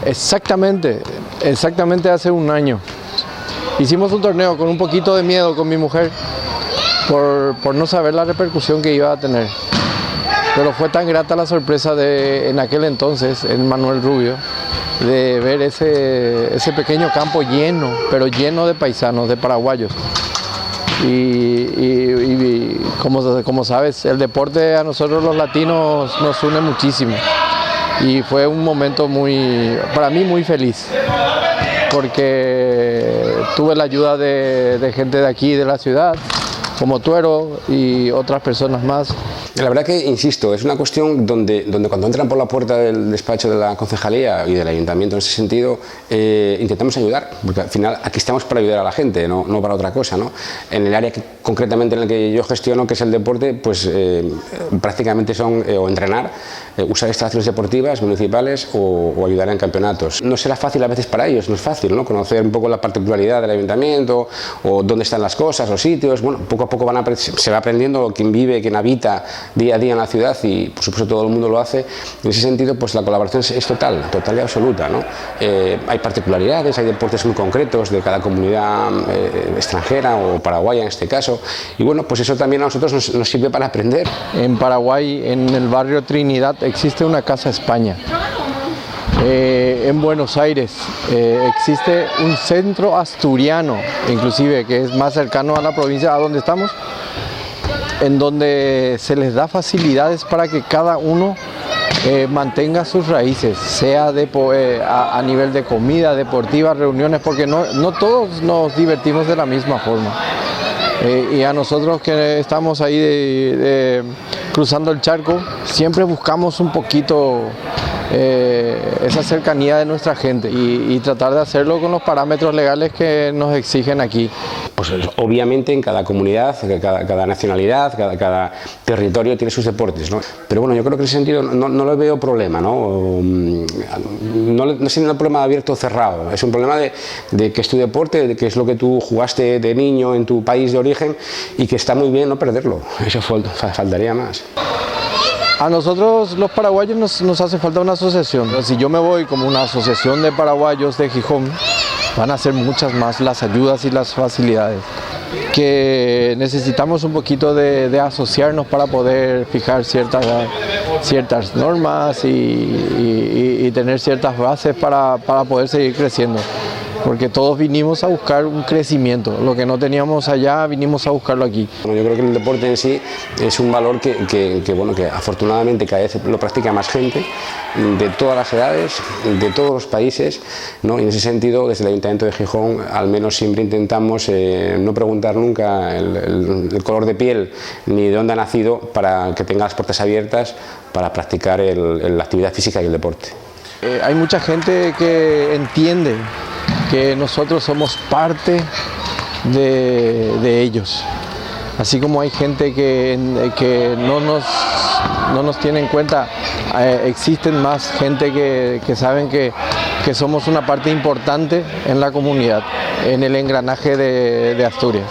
Exactamente hace un año. Hicimos un torneo con un poquito de miedo con mi mujer por no saber la repercusión que iba a tener. Pero fue tan grata la sorpresa en aquel entonces, en Manuel Rubio, de ver ese pequeño campo lleno, pero lleno de paisanos, de paraguayos. Y como sabes, el deporte a nosotros los latinos nos une muchísimo. Y fue un momento para mí muy feliz, porque tuve la ayuda de gente de aquí, de la ciudad, como Tuero y otras personas más. La verdad que, insisto, es una cuestión donde cuando entran por la puerta del despacho de la concejalía y del ayuntamiento en ese sentido, intentamos ayudar, porque al final aquí estamos para ayudar a la gente, no para otra cosa, ¿no? En el área concretamente en el que yo gestiono, que es el deporte, pues prácticamente son o entrenar, usar instalaciones deportivas municipales o ayudar en campeonatos. No será fácil a veces para ellos, no es fácil, ¿no? Conocer un poco la particularidad del ayuntamiento o dónde están las cosas, los sitios. Bueno, poco a poco se va aprendiendo quien vive, quien habita día a día en la ciudad y por supuesto todo el mundo lo hace. En ese sentido, pues la colaboración es total y absoluta, ¿no? Hay particularidades, hay deportes muy concretos de cada comunidad extranjera o paraguaya en este caso, y bueno, pues eso también a nosotros nos sirve para aprender. En Paraguay, en el barrio Trinidad, existe una Casa España. En Buenos Aires existe un centro asturiano, inclusive, que es más cercano a la provincia a donde estamos, en donde se les da facilidades para que cada uno mantenga sus raíces, sea a nivel de comida, deportiva, reuniones, porque no todos nos divertimos de la misma forma. Y a nosotros que estamos ahí cruzando el charco, siempre buscamos un poquito esa cercanía de nuestra gente y tratar de hacerlo con los parámetros legales que nos exigen aquí. Pues obviamente en cada comunidad, cada nacionalidad, cada territorio tiene sus deportes, ¿no? Pero bueno, yo creo que en ese sentido no le veo problema, ¿no? No es un problema abierto o cerrado, es un problema de que es tu deporte, de que es lo que tú jugaste de niño en tu país de origen y que está muy bien no perderlo, eso faltaría más. A nosotros los paraguayos nos hace falta una asociación. Si yo me voy como una asociación de paraguayos de Gijón, van a ser muchas más las ayudas y las facilidades. Que necesitamos un poquito de asociarnos para poder fijar ciertas normas y tener ciertas bases para poder seguir creciendo. Porque todos vinimos a buscar un crecimiento, lo que no teníamos allá vinimos a buscarlo aquí. Bueno, yo creo que el deporte en sí es un valor que afortunadamente cada vez lo practica más gente, de todas las edades, de todos los países, ¿no? Y en ese sentido, desde el Ayuntamiento de Gijón, al menos siempre intentamos no preguntar nunca el color de piel ni de dónde ha nacido para que tenga las puertas abiertas para practicar la actividad física y el deporte. Hay mucha gente que entiende que nosotros somos parte de ellos, así como hay gente que no nos tiene en cuenta, existen más gente que saben que somos una parte importante en la comunidad, en el engranaje de Asturias.